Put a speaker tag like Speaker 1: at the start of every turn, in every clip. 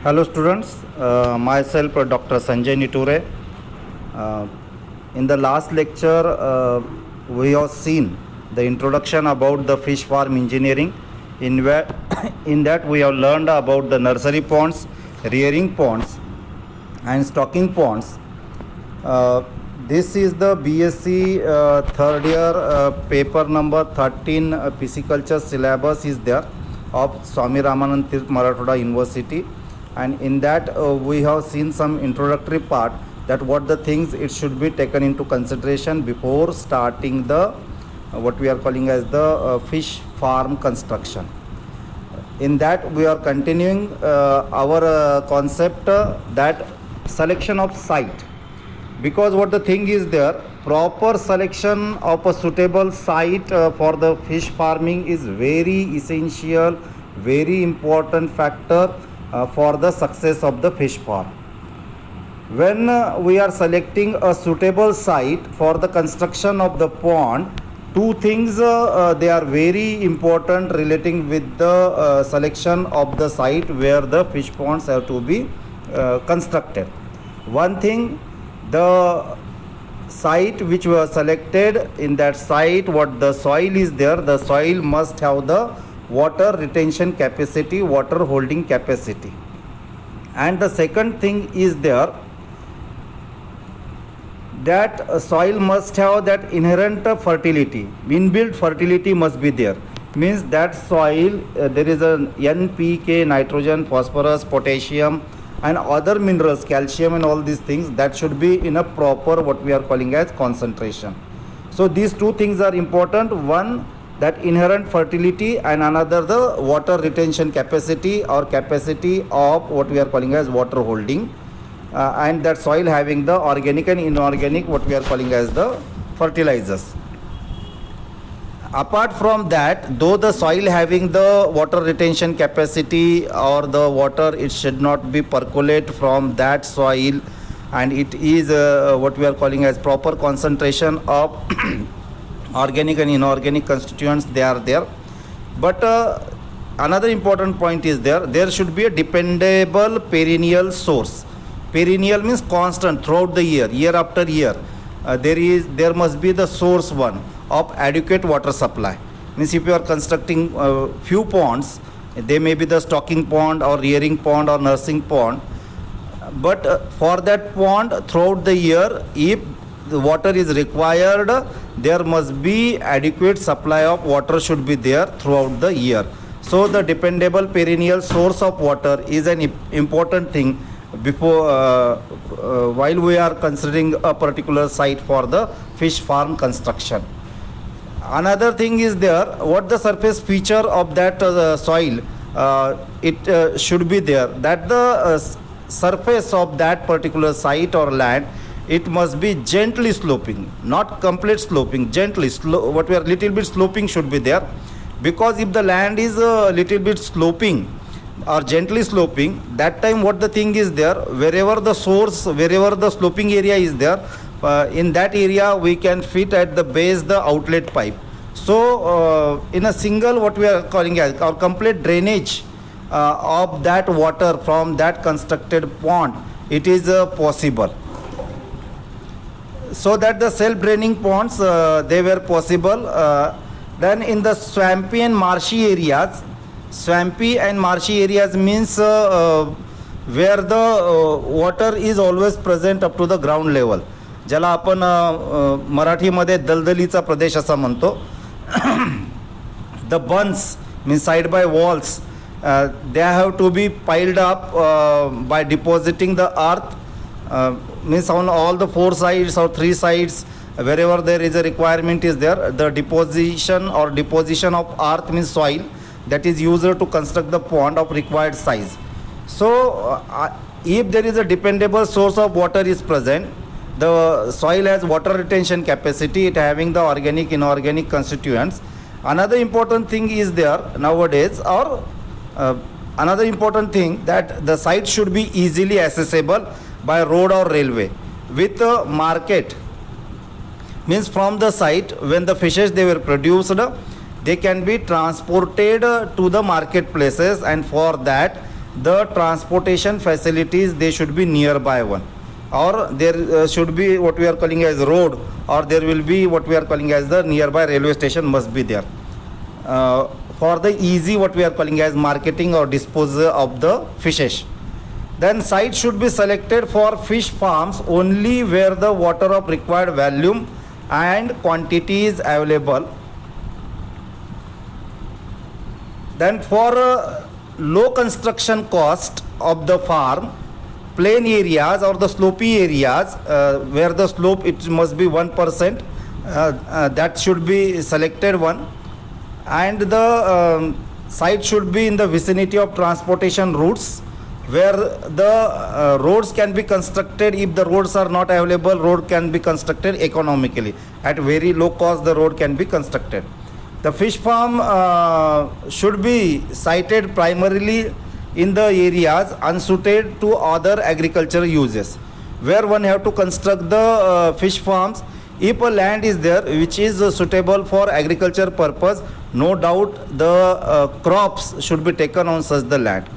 Speaker 1: Hello students, myself Dr. Sanjay Niture. Uh, in the last lecture, we have seen the introduction about the fish farm engineering. In, where in that we have learned about the nursery ponds, rearing ponds and stocking ponds. This is the BSc third year paper number 13 pisciculture syllabus is there of Swami Ramanand Tirth Marathoda University, and in that we have seen some introductory part that what the things it should be taken into consideration before starting the what we are calling as the fish farm construction. In that we are continuing our concept that selection of site, because what the thing is there, proper selection of a suitable site for the fish farming is very essential, very important factor for the success of the fish farm. When we are selecting a suitable site for the construction of the pond, two things they are very important relating with the selection of the site where the fish ponds have to be constructed. One thing, the site which was selected, in that site what the soil is there, the soil must have the water retention capacity, water holding capacity. And the second thing is there, that soil must have that inherent fertility, inbuilt fertility must be there. Means that soil there is a NPK, nitrogen, phosphorus, potassium and other minerals, calcium and all these things, that should be in a proper what we are calling as concentration. So these two things are important. One, that inherent fertility, and another the water retention capacity or capacity of what we are calling as water holding, and that soil having the organic and inorganic what we are calling as the fertilizers. Apart from that, though the soil having the water retention capacity or the water, it should not be percolate from that soil, and it is what we are calling as proper concentration of organic and inorganic constituents, they are there. But another important point is there should be a dependable perennial source. Perennial means constant throughout the year, year after year. There must be the source one of adequate water supply. Means if you are constructing few ponds, they may be the stocking pond or rearing pond or nursing pond, but for that pond throughout the year, if the water is required, there must be adequate supply of water should be there throughout the year. So the dependable perennial source of water is an important thing before while we are considering a particular site for the fish farm construction. Another thing is there, what the surface feature of that soil, it should be there, that the surface of that particular site or land, it must be gently sloping, not complete sloping, gently what we are little bit sloping should be there. Because if the land is a little bit sloping or gently sloping, that time what the thing is there, wherever the source, wherever the sloping area is there, in that area we can fit at the base the outlet pipe. So in a single what we are calling as our complete drainage of that water from that constructed pond, it is possible. So that the self-draining ponds they were possible. Then in the swampy and marshy areas, swampy and marshy areas means where the water is always present up to the ground level, ज्याला आपण मराठीमध्ये दलदलीचा प्रदेश असा म्हणतो. The bunds means side by walls, they have to be piled up by depositing the earth, means on all the four sides or three sides, wherever there is a requirement is there, the deposition of earth means soil that is used to construct the pond of required size. So if there is a dependable source of water is present, the soil has water retention capacity, it having the organic inorganic constituents. Another important thing is there nowadays, or another important thing, that the site should be easily accessible by road or railway with a market. Means from the site when the fishes they were produced, they can be transported to the marketplaces, and for that the transportation facilities, they should be nearby one, or there should be what we are calling as road, or there will be what we are calling as the nearby railway station must be there, for the easy what we are calling as marketing or disposal of the fishes. Then site should be selected for fish farms only where the water of required volume and quantity is available. Then for low construction cost of the farm, plain areas or the slopey areas, where the slope it must be 1%, that should be selected one. And the site should be in the vicinity of transportation routes, where the roads can be constructed. If the roads are not available, road can be constructed economically. At very low cost, the road can be constructed. The fish farm should be sited primarily in the areas unsuited to other agricultural uses, where one have to construct the fish farms. If a land is there which is suitable for agriculture purpose, no doubt the crops should be taken on such the land.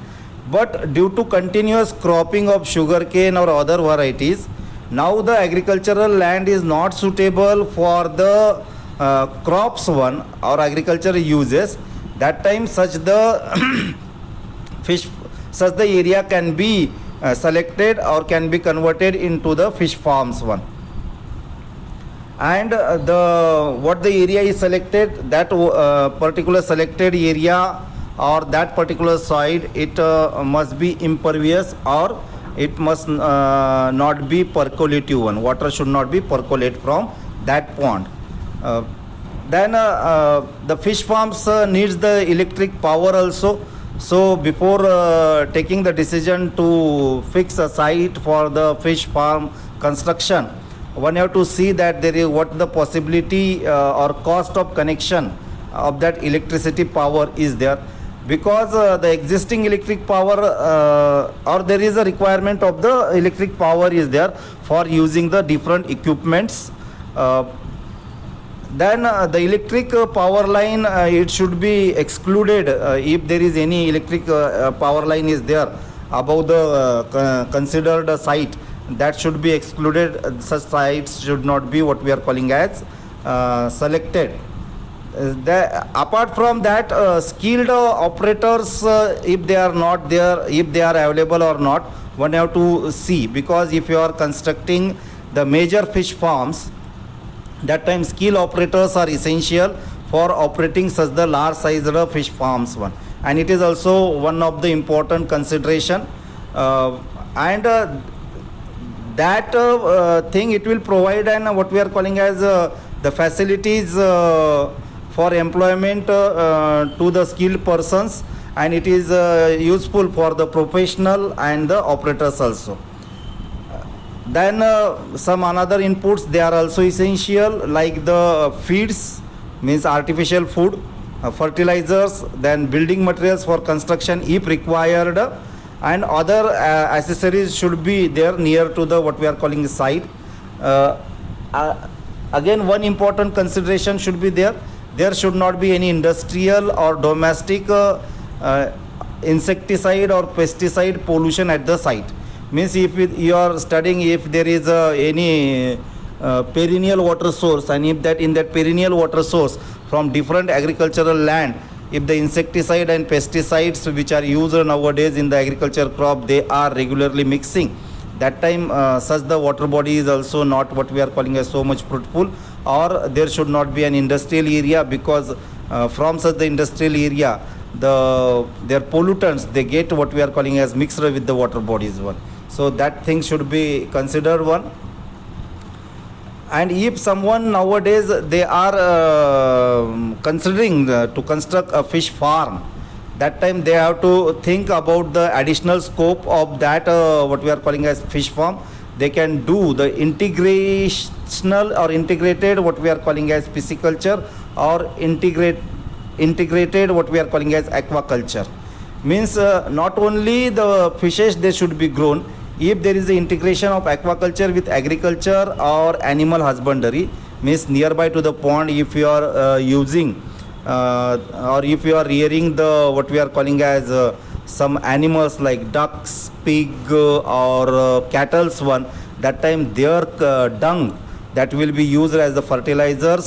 Speaker 1: But due to continuous cropping of sugarcane or other varieties, now the agricultural land is not suitable for the crops one or agricultural uses. That time such the such the area can be selected or can be converted into the fish farms one. And the what the area is selected, that particular selected area or that particular soil, it must be impervious, or it must not be percolative one. Water should not be percolate from that pond. Then the fish farms needs the electric power also. So before taking the decision to fix a site for the fish farm construction, one have to see that there is what the possibility or cost of connection of that electricity power is there, because the existing electric power or there is a requirement of the electric power is there for using the different equipments. Then the electric power line, it should be excluded if there is any electric power line is there above the considered site, that should be excluded. Such sites should not be what we are calling as selected. Apart from that, skilled operators, if they are not there, if they are available or not, one have to see, because if you are constructing the major fish farms, that time skilled operators are essential for operating such the large sized fish farms one, and it is also one of the important consideration. And that thing, it will provide an what we are calling as the facilities for employment to the skilled persons, and it is useful for the professional and the operators also. Then some another inputs, they are also essential, like the feeds, means artificial food, fertilizers, then building materials for construction if required, and other accessories should be there near to the what we are calling site. Again, one important consideration should be there. There should not be any industrial or domestic insecticide or pesticide pollution at the site. Means if you are studying, if there is any perennial water source, and if that in that perennial water source from different agricultural land, if the insecticide and pesticides which are used nowadays in the agriculture crop, they are regularly mixing, that time such the water body is also not what we are calling as so much fruitful, or there should not be an industrial area, because from such the industrial area, their pollutants, they get what we are calling as mixed with the water bodies one. So that thing should be considered one. And if someone nowadays they are considering to construct a fish farm, that time they have to think about the additional scope of that what we are calling as fish farm. They can do the integrational or integrated what we are calling as pisciculture, or integrated what we are calling as aquaculture. Means not only the fishes they should be grown, if there is the integration of aquaculture with agriculture or animal husbandry, means nearby to the pond, if you are using or if you are rearing the what we are calling as some animals like ducks, pig, or cattle's one, that time their dung that will be used as the fertilizers.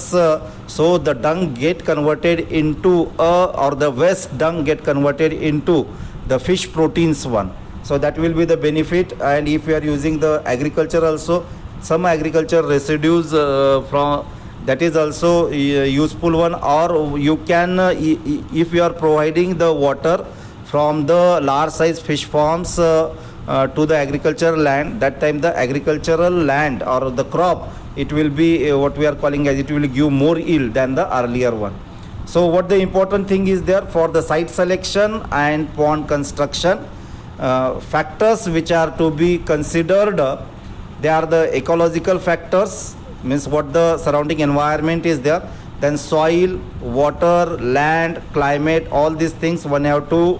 Speaker 1: So the dung get converted into or the waste dung get converted into the fish proteins one. So that will be the benefit. And if you are using the agriculture also, some agriculture residues from that is also useful one. Or you can if you are providing the water from the large size fish farms to the agricultural land, that time the agricultural land or the crop, it will be what we are calling as, it will give more yield than the earlier one. So what the important thing is there for the site selection and pond construction, factors which are to be considered, they are the ecological factors, means what the surrounding environment is there, then soil, water, land, climate, all these things one have to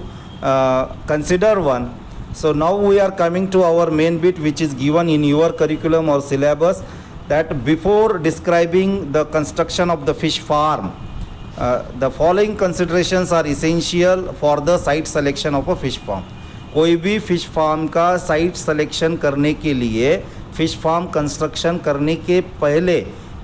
Speaker 1: consider one. So now we are coming to our main bit, which is given in your curriculum or syllabus, that before describing the construction of the fish farm, the following considerations are essential for the site selection of a fish farm. कोई भी fish farm का site selection करने के लिए, fish farm construction करने के पहले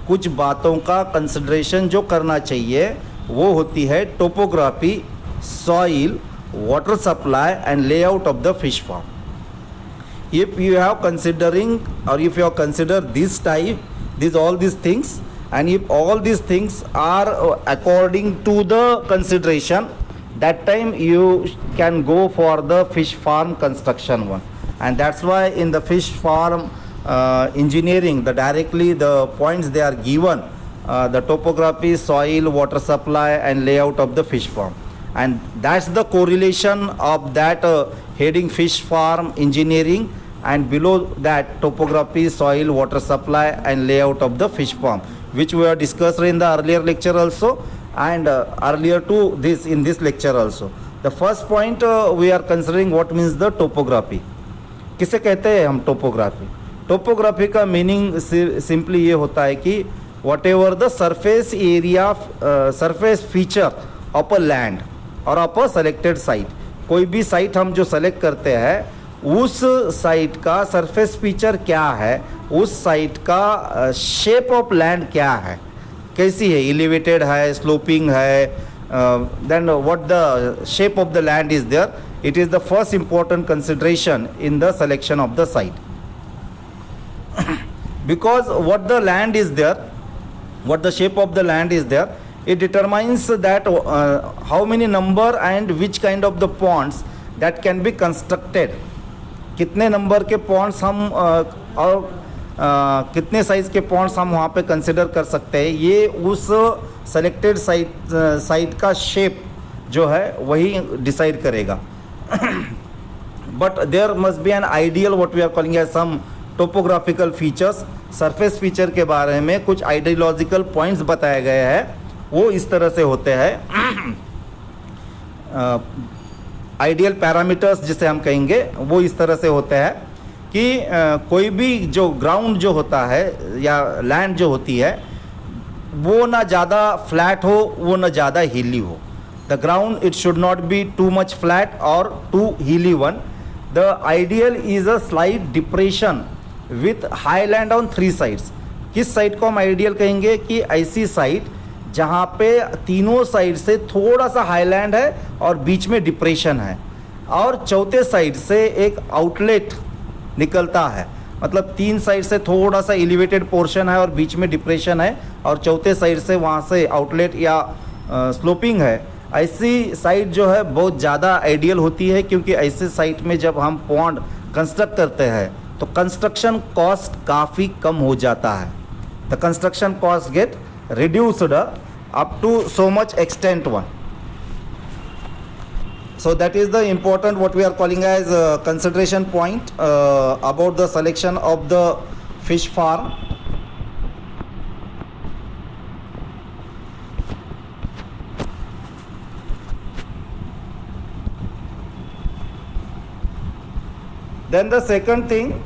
Speaker 1: कुछ बातों का कंसिडरेशन जो करना चाहिए वो होती है topography, soil, water supply and layout of the fish farm. If you have considering, or if you have considered this type, all these things, and if all these things are according to the consideration, that time you can go for the fish farm construction one. And that's why in the fish farm engineering, directly the points they are given, the topography, soil, water supply and layout of the fish farm. And that's the correlation of that heading fish farm engineering, and below that topography, soil, water supply and layout of the fish farm, which we have discussed in the earlier lecture also, and earlier to this in this lecture also. The first point we are considering what means the topography. किसे कहते हैं हम topography? Topography का meaning simply ये होता है कि what ever the surface area, surface feature of a land और ऑफ अ सेलेक्टेड साइट, कोई भी साइट हम जो सेलेक्ट करते हैं उस साइट का सरफेस फीचर क्या है, उस साइट का शेप ऑफ लैंड क्या है, कैसी है, एलिवेटेड है, स्लोपिंग है, then what the shape of the land is there. It is the first important consideration in the selection of the site, because what the land is there, what the shape of the land is there, it determines that how many number and which kind of the ponds that can be constructed. कितने number के Pond's हम और कितने size के Pond's हम वहाँ पे consider कर सकते हैं, ये उस सेलेक्टेड साइट का शेप जो है वही डिसाइड करेगा. But there must be an ideal what we are calling as some topographical features. Surface feature के बारे में कुछ आइडियोलॉजिकल पॉइंट्स बताए गए हैं, वो इस तरह से होते हैं. आइडियल पैरामीटर्स जिसे हम कहेंगे वो इस तरह से होते हैं कि कोई भी जो ग्राउंड जो होता है या लैंड जो होती है वो ना ज़्यादा फ्लैट हो, वो ना ज़्यादा हिली हो. The ground it should not be too much flat और टू हिली one. The ideal is a slight depression with high land on three sides. किस साइड को हम आइडियल कहेंगे कि ऐसी साइड जहाँ पे तीनों साइड से थोड़ा सा हाईलैंड है और बीच में डिप्रेशन है, और चौथे साइड से एक आउटलेट निकलता है, मतलब तीन साइड से थोड़ा सा एलिवेटेड पोर्शन है और बीच में डिप्रेशन है, और चौथे साइड से वहाँ से आउटलेट या स्लोपिंग है. ऐसी साइड जो है बहुत ज़्यादा आइडियल होती है, क्योंकि ऐसे साइट में जब हम पॉन्ड कंस्ट्रक्ट करते हैं तो कंस्ट्रक्शन कॉस्ट काफ़ी कम हो जाता है. The construction cost get reduced up to so much extent one. So that is the important what we are calling as consideration point about the selection of the fish farm. Then the second thing,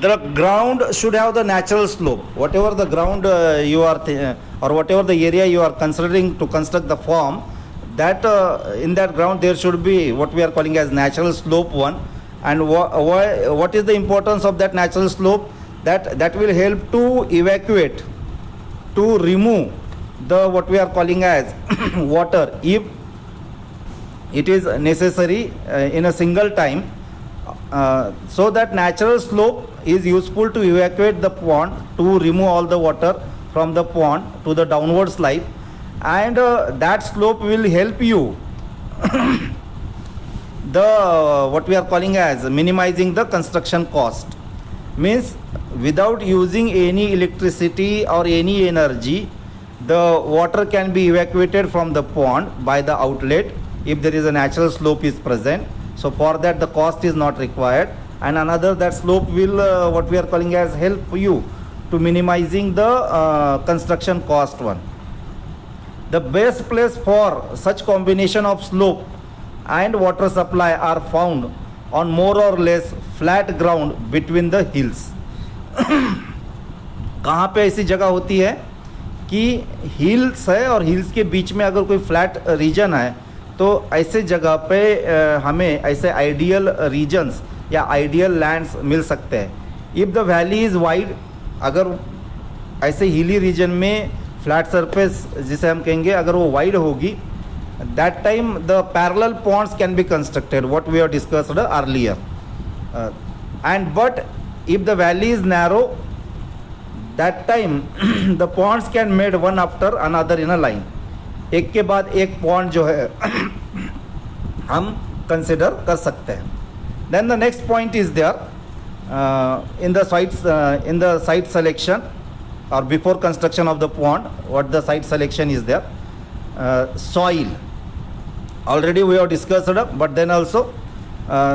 Speaker 1: the ground should have the natural slope. Whatever the ground you are or whatever the area you are considering to construct the farm, that in that ground there should be what we are calling as natural slope one. And what is the importance of that natural slope? That will help to evacuate, to remove the what we are calling as water if it is necessary in a single time. So that natural slope is useful to evacuate the pond, to remove all the water from the pond to the downward slide. And that slope will help you the what we are calling as minimizing the construction cost. Means without using any electricity or any energy, the water can be evacuated from the pond by the outlet if there is a natural slope is present. So for that the cost is not required. And another, that slope will what we are calling as help you to minimizing the construction cost one. The best place for such combination of slope and water supply are found on more or less flat ground between the hills. कहाँ पे ऐसी जगह होती है कि hills है और hills के बीच में अगर कोई फ्लैट रीजन है, तो ऐसे जगह पे हमें ऐसे आइडियल रीजन्स या आइडियल लैंड्स मिल सकते हैं. If the valley is wide, अगर ऐसे हिली रीजन में फ्लैट सरफेस जिसे हम कहेंगे अगर वो वाइड होगी, that time the parallel ponds can be constructed, what we have discussed earlier. And but if the valley is narrow, that time the ponds can made one after another in a line. एक के बाद एक pond जो है हम consider कर सकते हैं. Then the next point is there in the site selection or before construction of the pond. What the site selection is there? Soil. Already we have discussed it, but then also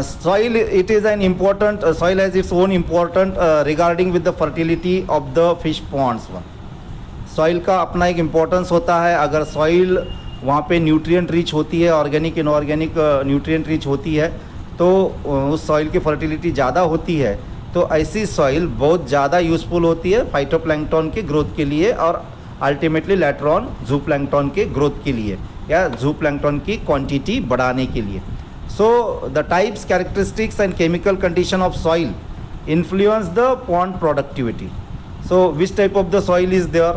Speaker 1: soil, it is an important soil has its own important regarding with the fertility of the fish ponds. Soil का अपना एक importance होता है. अगर soil वहाँ पे nutrient rich होती है, ऑर्गेनिक इनऑर्गेनिक न्यूट्रिएंट रिच होती है, तो उस सॉइल की फर्टिलिटी ज़्यादा होती है. तो ऐसी सॉइल बहुत ज़्यादा यूज़फुल होती है फाइटोप्लैंक्टन के ग्रोथ के लिए और अल्टीमेटली लेटर ऑन ज़ूप्लैंक्टन के ग्रोथ के लिए या ज़ूप्लैंक्टन की क्वांटिटी बढ़ाने के लिए. So the types, characteristics and chemical condition of soil influence the pond productivity. So which type of the soil is there,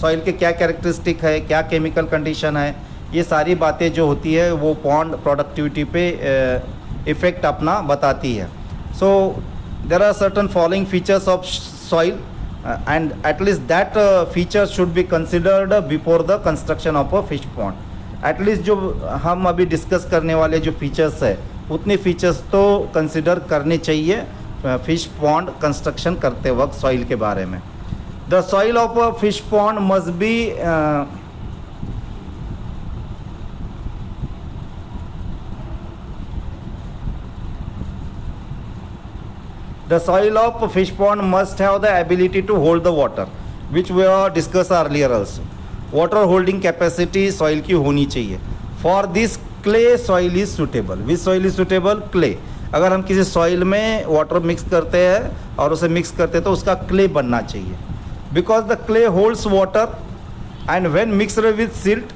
Speaker 1: soil के क्या कैरेक्टरिस्टिक है, क्या केमिकल कंडीशन है, ये सारी बातें जो होती है वो पॉन्ड प्रोडक्टिविटी पे इफ़ेक्ट अपना बताती है. So there are certain following features of soil and at least that features should be considered before the construction of a fish pond. At least जो हम अभी डिस्कस करने वाले जो फीचर्स है उतने फीचर्स तो कंसिडर करने चाहिए फिश पॉन्ड कंस्ट्रक्शन करते वक्त सॉइल के बारे में. The soil of a fish pond must be the soil of a fish pond must have the ability to hold the water, which we have discussed earlier also. Water holding capacity soil की होनी चाहिए. For this clay soil is suitable. Which soil is suitable? Clay. अगर हम किसी soil में water mix करते हैं और उसे mix करते हैं तो उसका clay बनना चाहिए. Because the clay holds water and when mixed with silt,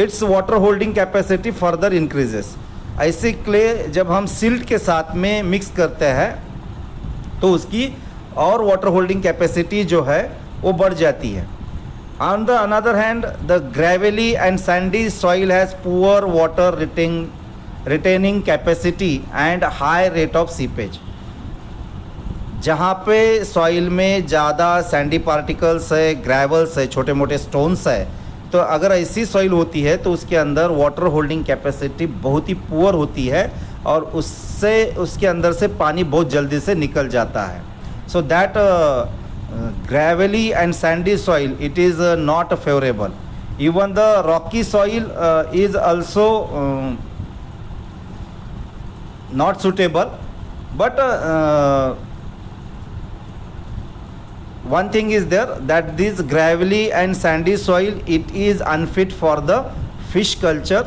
Speaker 1: its water holding capacity further increases. ऐसी क्ले जब हम सिल्ट के साथ में मिक्स करते हैं तो उसकी और वाटर होल्डिंग कैपेसिटी जो है वो बढ़ जाती है. On the another hand the Gravely and Sandy soil has poor water retaining capacity and high rate of seepage. जहाँ पे सॉइल में ज़्यादा सैंडी पार्टिकल्स है, ग्रेवल्स है, छोटे मोटे स्टोन्स है, तो अगर ऐसी सॉइल होती है तो उसके अंदर वाटर होल्डिंग कैपेसिटी बहुत ही पुअर होती है और उससे उसके अंदर से पानी बहुत जल्दी से निकल जाता है. So that Gravely and Sandy soil it is not favourable. Even the Rocky soil is also not suitable, but one thing is there that this gravelly and sandy soil, it is unfit for the fish culture,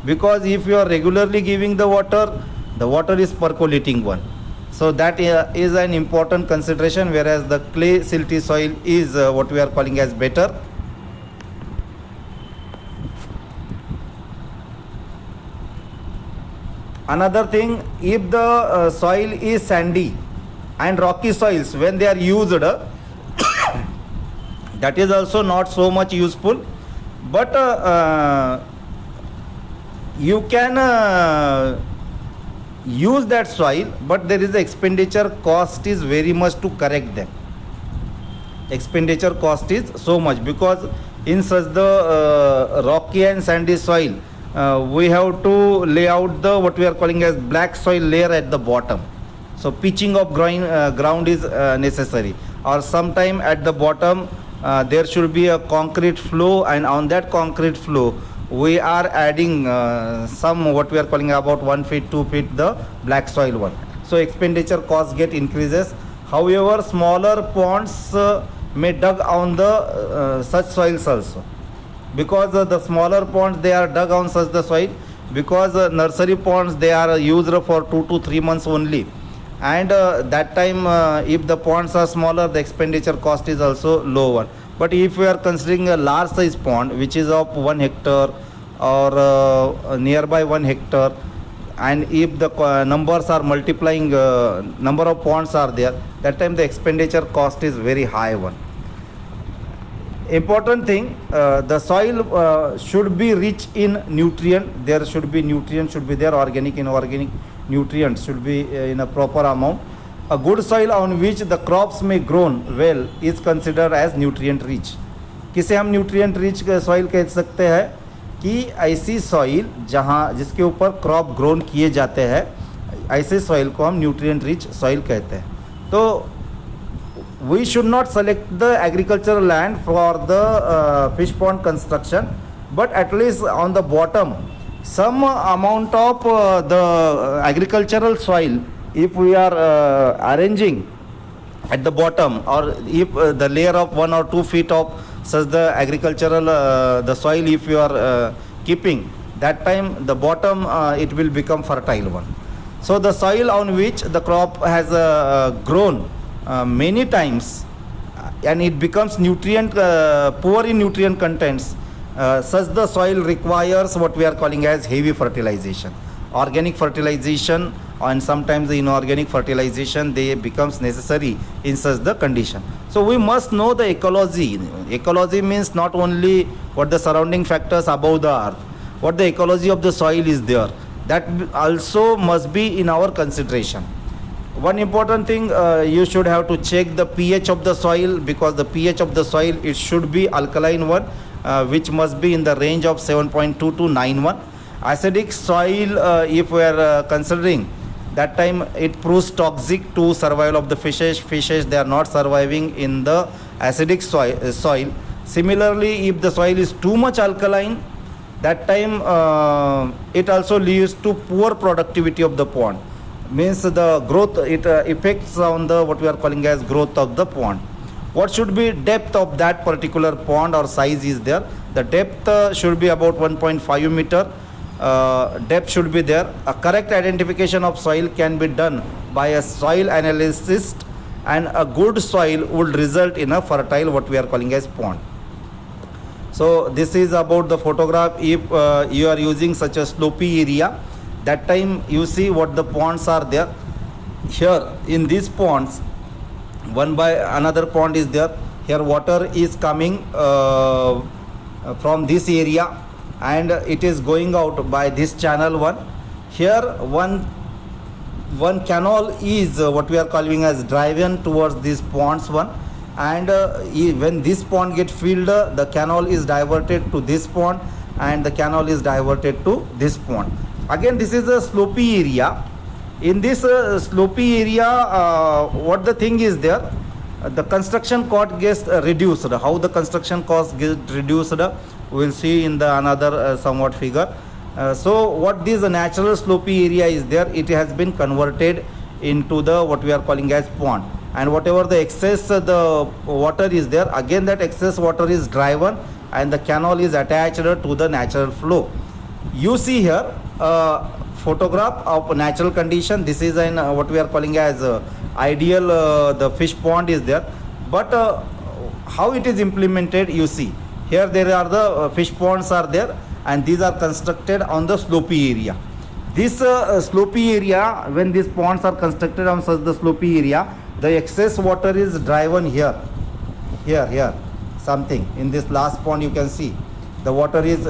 Speaker 1: because if you are regularly giving the water is percolating one. So that is an important consideration, whereas the clay silty soil is what we are calling as better. Another thing, if the soil is sandy and rocky soils, when they are used, that is also not so much useful. But you can use that soil, but there is a expenditure cost is very much to correct them. Expenditure cost is so much, because in such the rocky and sandy soil, we have to lay out the what we are calling as black soil layer at the bottom. So pitching of ground is necessary, or sometime at the bottom there should be a concrete flow, and on that concrete flow we are adding some what we are calling about 1 feet 2 feet the black soil one. So expenditure cost get increases. However, smaller ponds may dug on the such soils also, because the smaller ponds they are dug on such the soil, because nursery ponds they are used for 2 to 3 months only, and that time if the ponds are smaller, the expenditure cost is also lower. But if we are considering a large size pond which is of 1 hectare or nearby 1 hectare, and if the numbers are multiplying, number of ponds are there, that time the expenditure cost is very high one. Important thing, the soil should be rich in nutrient. There should be nutrient should be there, organic inorganic nutrients should be in a proper amount. A good soil on which the crops may grown well is considered as nutrient rich. किसे हम nutrient rich soil कह सकते हैं कि ऐसी soil जहाँ जिसके ऊपर crop grown किए जाते हैं, ऐसे soil को हम nutrient rich soil कहते हैं. तो we should not select the agricultural land for the fish pond construction, but at least on the bottom some amount of the agricultural soil, if we are arranging at the bottom, or if the layer of 1 or 2 feet of such the agricultural the soil if you are keeping, that time the bottom it will become fertile one. So the soil on which the crop has grown many times, and it becomes nutrient poor in nutrient contents, such the soil requires what we are calling as heavy fertilization, organic fertilization, and sometimes the inorganic fertilization they becomes necessary in such the condition. So we must know the ecology. Ecology means not only what the surrounding factors above the earth, what the ecology of the soil is there, that also must be in our consideration. One important thing, you should have to check the pH of the soil, because the pH of the soil it should be alkaline one, which must be in the range of 7.2 to 9.1. Acidic soil, if we are considering, that time it proves toxic to survival of the fishes. Fishes they are not surviving in the acidic soil. Similarly, if the soil is too much alkaline, that time it also leads to poor productivity of the pond. Means the growth, it affects on the what we are calling as growth of the pond. What should be depth of that particular pond or size is there? The depth should be about 1.5 meter. Depth should be there. A correct identification of soil can be done by a soil analyst, and a good soil would result in a fertile what we are calling as pond. So this is about the photograph. If you are using such a slopy area, that time you see what the ponds are there. Here in these ponds, one by another pond is there. Here water is coming from this area, and it is going out by this channel one. Here one canal is what we are calling as driven towards these ponds one, and when this pond get filled, the canal is diverted to this pond, and the canal is diverted to this pond. Again, this is a slopy area. In this slopy area, what the thing is there, the construction cost gets reduced. How the construction cost gets reduced, we will see in the another somewhat figure. So what this natural slopy area is there, it has been converted into the what we are calling as pond, and whatever the excess the water is there, again that excess water is driven, and the canal is attached to the natural flow. You see here photograph of natural condition. This is an what we are calling as ideal the fish pond is there, but how it is implemented, you see here there are the fish ponds are there, and these are constructed on the slopy area. This slopey area, when these ponds are constructed on such the slopey area, the excess water is driven here, here, something. In this last pond you can see the water is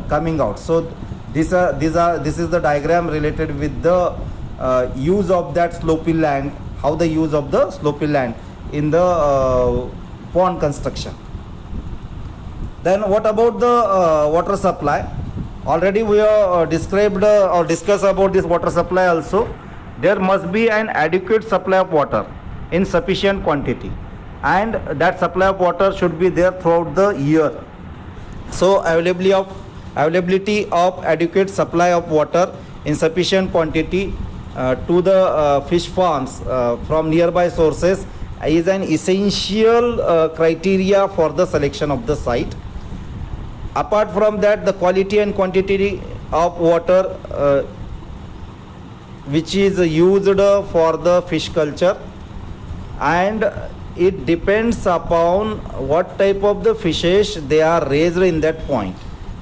Speaker 1: coming out. So this is the diagram related with the use of that slopey land, how the use of the slopey land in the pond construction. Then what about the water supply? Already we have described or discussed about this water supply also. There must be an adequate supply of water in sufficient quantity, and that supply of water should be there throughout the year. So availability of adequate supply of water in sufficient quantity to the fish farms from nearby sources is an essential criteria for the selection of the site. Apart from that, the quality and quantity of water which is used for the fish culture, and it depends upon what type of the fishes they are raised in that point.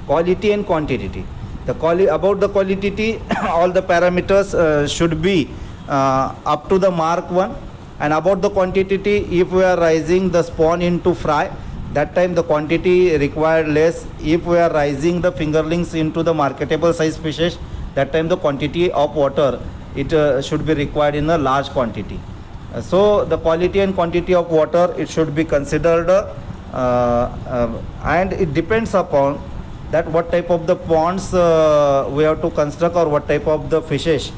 Speaker 1: Quality and quantity. About the quality, all the parameters should be up to the mark 1. And about the quantity, if we are raising the spawn into fry, that time the quantity required less. If we are raising the fingerlings into the marketable size fishes, that time the quantity of water it should be required in a large quantity. So the quality and quantity of water, it should be considered, and it depends upon that what type of the ponds we have to construct, or what type of the fishes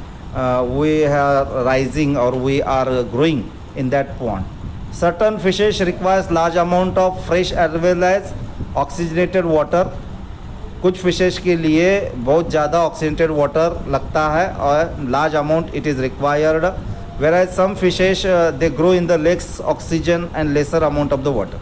Speaker 1: we are rising or we are growing in that pond. Certain fishes requires large amount of fresh as well as oxygenated water. कुछ fishes के लिए बहुत ज़्यादा oxygenated water लगता है और large amount it is required, whereas some fishes they grow in the less oxygen and lesser amount of the water.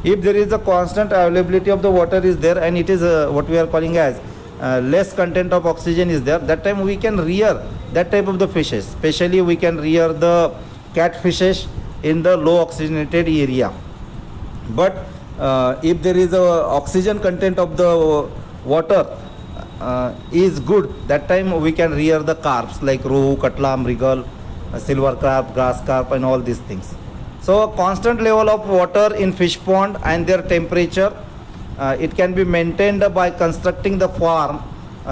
Speaker 1: If there is a constant availability of the water is there, and it is what we are calling as less content of oxygen is there, that time we can rear that type of the fishes. Especially we can rear the catfishes in the low oxygenated area. But if there is a oxygen content of the water is good, that time we can rear the carps like rohu, katla, mrigal, silver carp, grass carp, and all these things. So constant level of water in fish pond and their temperature, it can be maintained by constructing the farm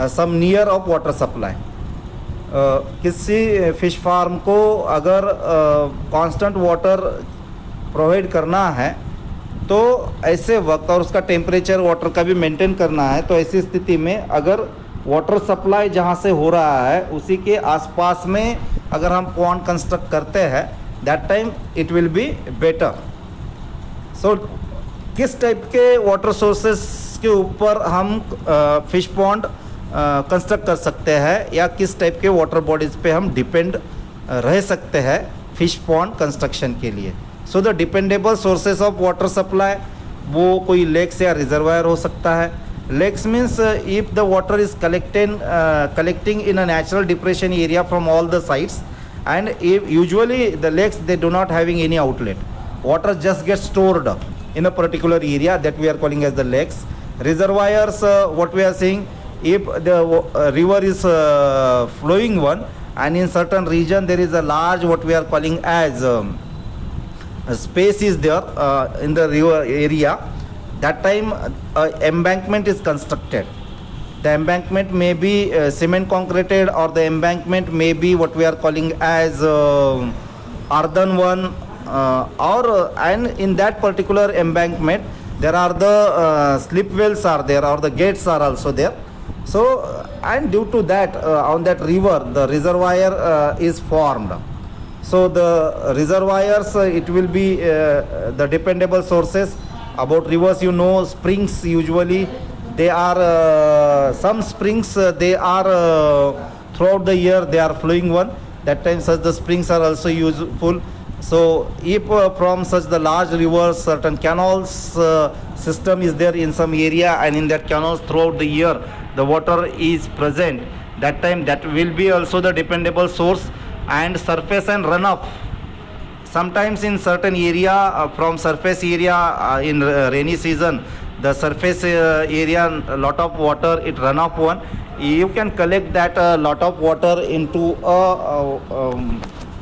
Speaker 1: some near of water supply. किसी fish farm को अगर constant water provide करना है तो ऐसे वक्त, और उसका टेम्परेचर वाटर का भी मेंटेन करना है, तो ऐसी स्थिति में अगर वाटर सप्लाई जहाँ से हो रहा है उसी के आसपास में अगर हम पॉन्ड कंस्ट्रक्ट करते हैं, that time it will be better. So किस टाइप के वाटर सोर्सेस के ऊपर हम फिश पॉन्ड कंस्ट्रक्ट कर सकते हैं, या किस टाइप के वाटर बॉडीज़ पे हम डिपेंड रह सकते हैं फिश पॉन्ड कंस्ट्रक्शन के लिए. So the dependable sources of water supply, वो कोई लेक्स या रिजर्वायर हो सकता है. Lakes means if the water is collecting in a natural depression area from all the sides, and if usually the lakes they do not having any outlet, water just gets stored in a particular area that we are calling as the lakes. Reservoirs, what we are saying, if the river is flowing one, and in certain region there is a large what we are calling as space is there in the river area, that time embankment is constructed. The embankment may be cement concreted, or the embankment may be what we are calling as earthen one, and in that particular embankment there are the slip wells are there, or the gates are also there. So and due to that on that river the reservoir is formed. So the reservoirs it will be the dependable sources. About rivers, you know, springs usually they are some springs they are throughout the year they are flowing one, that time such the springs are also useful. So if from such the large rivers certain canals system is there in some area, and in that canals throughout the year the water is present, that time that will be also the dependable source. And surface and runoff, sometimes in certain area from surface area in rainy season the surface area a lot of water it run off one. you can collect that lot of water into a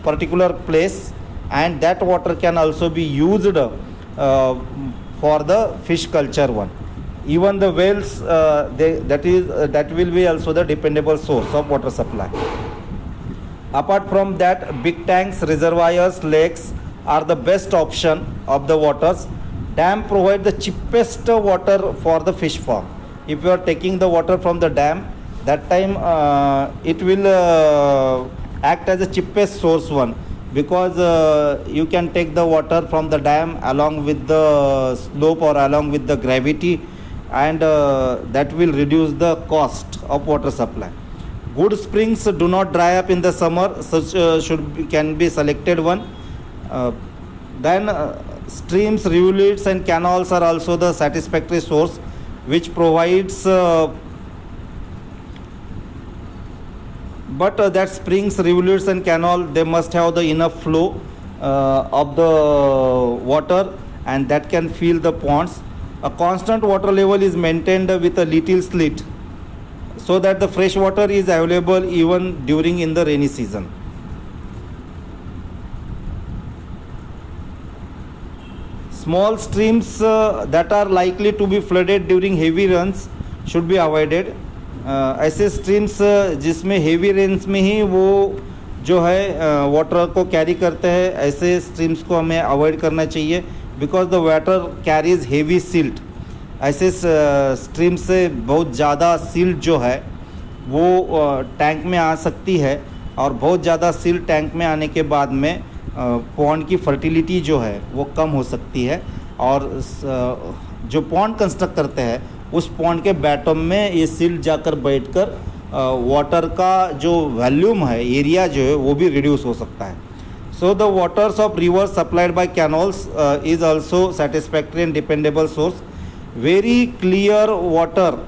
Speaker 1: particular place, and that water can also be used for the fish culture one. Even the wells, that will be also the dependable source of water supply. Apart from that, big tanks, reservoirs, lakes are the best option of the waters. Dam provide the cheapest water for the fish farm. If you are taking the water from the dam, that time it will act as a cheapest source one, because you can take the water from the dam along with the slope or along with the gravity, and that will reduce the cost of water supply. Good springs do not dry up in the summer, such can be selected one. Then streams, rivulets and canals are also the satisfactory source which provides but that springs, rivulets and canal, they must have the enough flow of the water, and that can fill the ponds. A constant water level is maintained with a little slit, so that the fresh water is available even during in the rainy season. Small streams that are likely to be flooded during heavy rains should be avoided. ऐसे streams जिसमें heavy Reigns में ही वो जो है water को carry करते हैं, ऐसे स्ट्रीम्स को हमें अवॉइड करना चाहिए, because the water carries heavy silt. ऐसे स्ट्रीम से बहुत ज़्यादा सिल्ट जो है वो टैंक में आ सकती है, और बहुत ज़्यादा सिल्ट टैंक में आने के बाद में पॉन्ड की फर्टिलिटी जो है वो कम हो सकती है, और जो पॉन्ड कंस्ट्रक्ट करते हैं उस पॉन्ड के बॉटम में ये सिल्ट जाकर बैठकर वाटर का जो वॉल्यूम है, एरिया जो है वो भी रिड्यूस हो सकता है. So the waters of rivers supplied by canals is also satisfactory and dependable source. Very clear water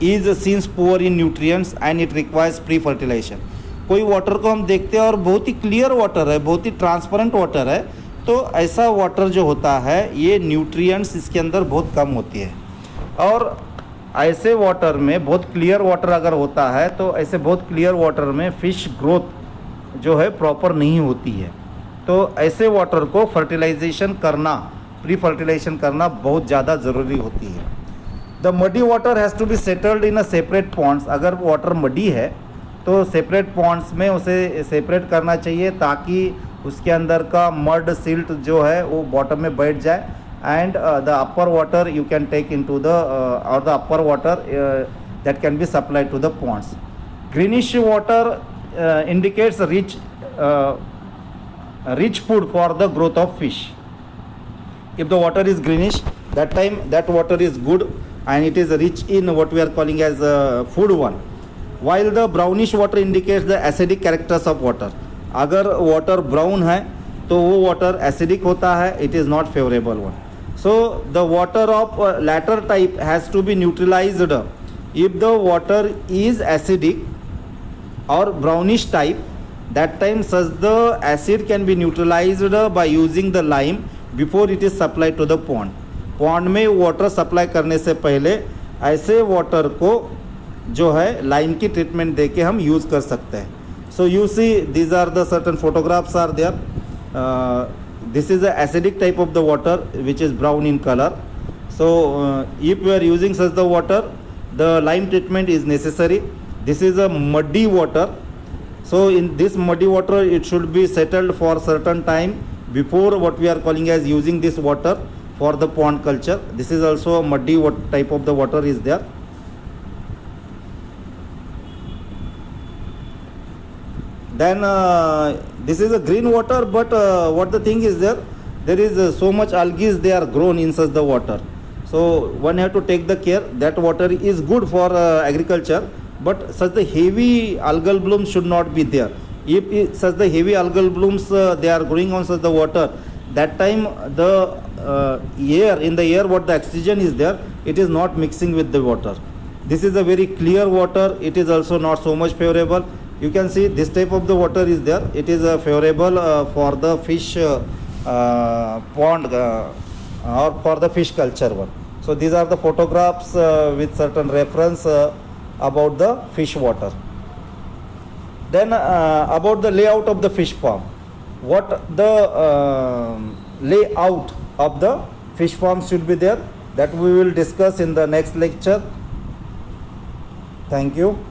Speaker 1: is seems poor in nutrients and it requires pre fertilization. कोई वाटर को हम देखते हैं और बहुत ही क्लियर वाटर है, बहुत ही ट्रांसपेरेंट वाटर है, तो ऐसा वाटर जो होता है ये न्यूट्रिएंट्स इसके अंदर बहुत कम होती है. और ऐसे वाटर में बहुत क्लियर वाटर अगर होता है तो ऐसे बहुत क्लियर वाटर में फिश ग्रोथ जो है प्रॉपर नहीं होती है. तो ऐसे वाटर को फर्टिलाइजेशन करना, प्री फर्टिलाइजेशन करना बहुत ज़्यादा ज़रूरी होती है. The muddy water has to be settled in a separate ponds. अगर वाटर मडी है तो सेपरेट पॉन्ड्स में उसे सेपरेट करना चाहिए, ताकि उसके अंदर का मड सिल्ट जो है वो बॉटम में बैठ जाए, and the upper water you can take into the or the upper water that can be supplied to the ponds. Greenish water indicates rich food for the growth of fish. If the water is greenish, that time that water is good and it is rich in what we are calling as food one. While the brownish water indicates the acidic characters of water. अगर water brown है तो वो water acidic होता है, it is not favorable one. So the water of latter type has to be neutralized. If the water is acidic or brownish type, that time such the acid can be neutralized by using the lime before it is supplied to the pond. Pond में water supply करने से पहले ऐसे water को जो है lime की treatment दे के हम यूज़ कर सकते हैं. So you see these are the certain photographs are there. This is the acidic type of the water which is brown in color. So if we are using such the water, the lime treatment is necessary. This is a muddy water. So in this muddy water it should be settled for certain time before what we are calling as using this water for the pond culture. This is also a muddy type of the water is there. Then this is a green water, but what the thing is there is so much algae they are grown in such the water. So one have to take the care. That water is good for agriculture, but such the heavy algal blooms should not be there. If such the heavy algal blooms they are growing on such the water, that time the air in the air what the oxygen is there, it is not mixing with the water. This is a very clear water. It is also not so much favorable. You can see this type of the water is there. It is favorable for the fish pond or for the fish culture one. So these are the photographs with certain reference about the fish water. Then about the layout of the fish farm. What the layout of the fish farm should be there, that we will discuss in the next lecture. Thank you.